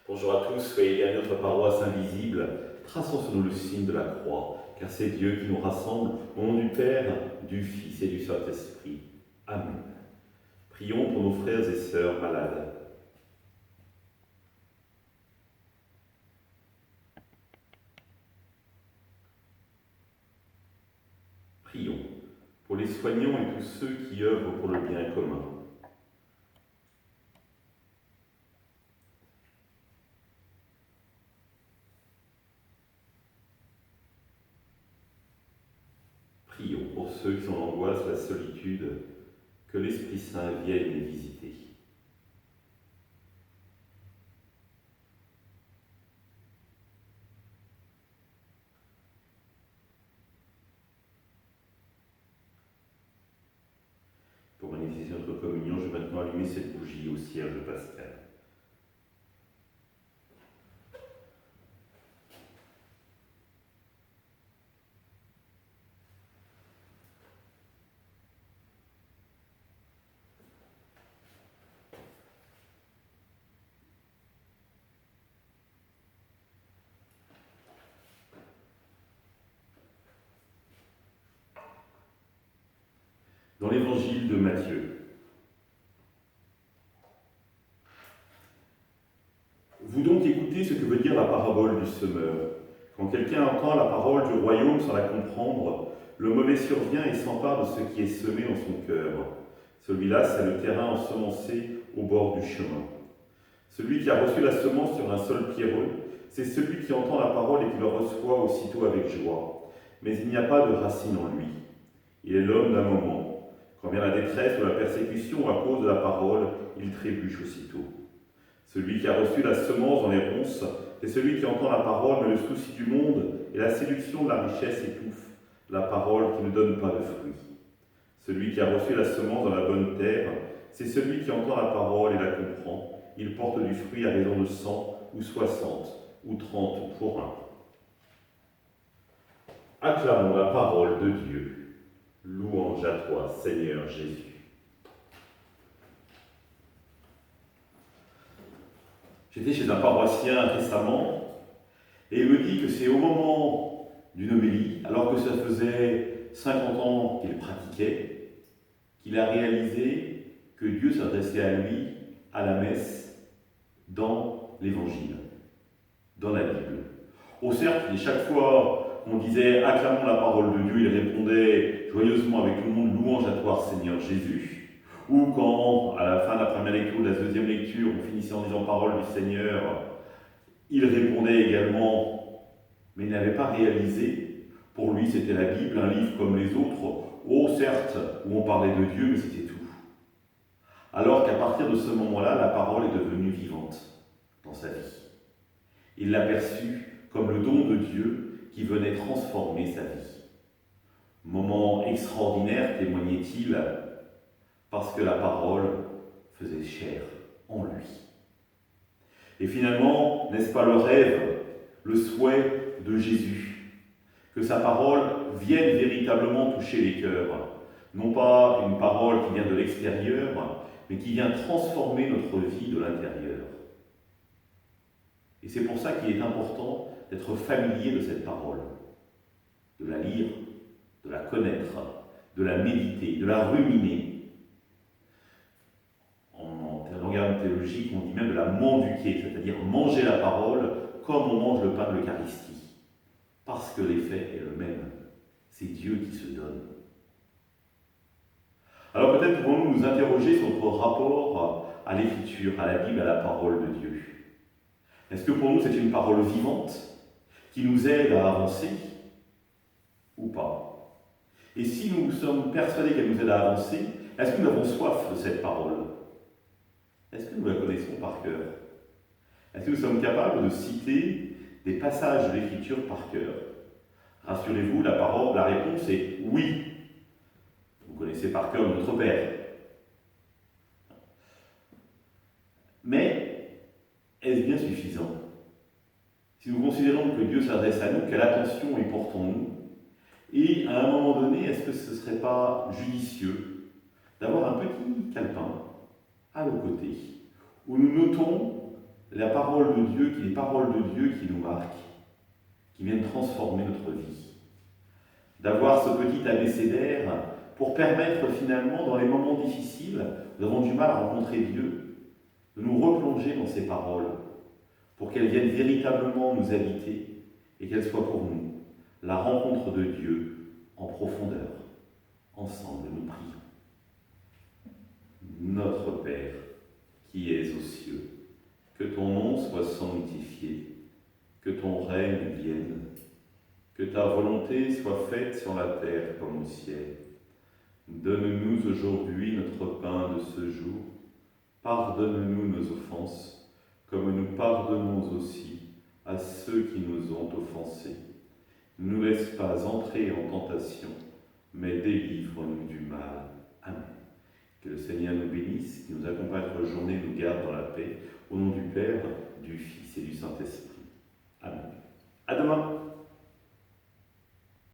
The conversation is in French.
Bonjour à tous, soyez bienvenus à notre paroisse invisible, traçons sur nous le signe de la croix, car c'est Dieu qui nous rassemble au nom du Père, du Fils et du Saint-Esprit. Amen. Prions pour nos frères et sœurs malades. Prions pour les soignants et tous ceux qui œuvrent pour le bien commun. Prions pour ceux qui sont en angoisse, la solitude, que l'Esprit Saint vienne les visiter. Pour manifester notre communion, je vais maintenant allumer cette bougie au cierge pascal. Dans l'évangile de Matthieu. Vous donc écoutez ce que veut dire la parabole du semeur. Quand quelqu'un entend la parole du royaume sans la comprendre, le mauvais survient et s'empare de ce qui est semé en son cœur. Celui-là, c'est le terrain ensemencé au bord du chemin. Celui qui a reçu la semence sur un sol pierreux, c'est celui qui entend la parole et qui la reçoit aussitôt avec joie. Mais il n'y a pas de racine en lui. Il est l'homme d'un moment. Quand vient la détresse ou la persécution à cause de la parole, il trébuche aussitôt. Celui qui a reçu la semence dans les ronces, c'est celui qui entend la parole, mais le souci du monde et la séduction de la richesse étouffent la parole qui ne donne pas de fruits. Celui qui a reçu la semence dans la bonne terre, c'est celui qui entend la parole et la comprend. Il porte du fruit à raison de 100 ou 60 ou 30 pour un. Acclamons la parole de Dieu. Louange à toi, Seigneur Jésus. J'étais chez un paroissien récemment et il me dit que c'est au moment d'une homélie, alors que ça faisait 50 ans qu'il pratiquait, qu'il a réalisé que Dieu s'adressait à lui à la messe dans l'Évangile, dans la Bible. Au cercle, chaque fois qu'on disait « acclamons la parole de Dieu », il répondait joyeusement avec tout le monde « louange à toi, Seigneur Jésus ». Ou quand, à la fin de la première lecture ou de la deuxième lecture, on finissait en disant « parole du Seigneur », il répondait également, mais il n'avait pas réalisé. Pour lui, c'était la Bible, un livre comme les autres, certes, où on parlait de Dieu, mais c'était tout. Alors qu'à partir de ce moment-là, la parole est devenue vivante dans sa vie. Il l'a perçue comme le don de Dieu qui venait transformer sa vie. Moment extraordinaire, témoignait-il, parce que la parole faisait chair en lui. Et finalement, n'est-ce pas le rêve, le souhait de Jésus, que sa parole vienne véritablement toucher les cœurs, non pas une parole qui vient de l'extérieur, mais qui vient transformer notre vie de l'intérieur. Et c'est pour ça qu'il est important d'être familier de cette parole, de la lire, de la connaître, de la méditer, de la ruminer. En langage théologique, on dit même de la mendiquer, c'est-à-dire manger la parole comme on mange le pain de l'Eucharistie. Parce que l'effet est le même. C'est Dieu qui se donne. Alors peut-être pouvons-nous nous interroger sur notre rapport à l'Écriture, à la Bible, à la parole de Dieu. Est-ce que pour nous c'est une parole vivante qui nous aide à avancer ou pas? Et si nous sommes persuadés qu'elle nous aide à avancer, est-ce que nous avons soif de cette parole? Est-ce que nous la connaissons par cœur? Est-ce que nous sommes capables de citer des passages de l'Écriture par cœur? Rassurez-vous, la réponse est oui. Vous connaissez par cœur notre Père. Mais est-ce bien suffisant? Si nous considérons que Dieu s'adresse à nous, quelle attention il porte en nous, et à un moment donné, est-ce que ce ne serait pas judicieux d'avoir un petit calepin à nos côtés, où nous notons la parole de Dieu, les paroles de Dieu qui nous marquent, qui viennent transformer notre vie. D'avoir ce petit abécédaire pour permettre finalement, dans les moments difficiles, nous avons du mal à rencontrer Dieu, de nous replonger dans ses paroles, pour qu'elles viennent véritablement nous habiter et qu'elles soient pour nous la rencontre de Dieu en profondeur. Ensemble, nous prions. Notre Père, qui es aux cieux, que ton nom soit sanctifié, que ton règne vienne, que ta volonté soit faite sur la terre comme au ciel. Donne-nous aujourd'hui notre pain de ce jour. Pardonne-nous nos offenses, comme nous pardonnons aussi à ceux qui nous ont offensés. Ne nous laisse pas entrer en tentation, mais délivre-nous du mal. Amen. Que le Seigneur nous bénisse, qu'il nous accompagne notre journée, nous garde dans la paix. Au nom du Père, du Fils et du Saint-Esprit.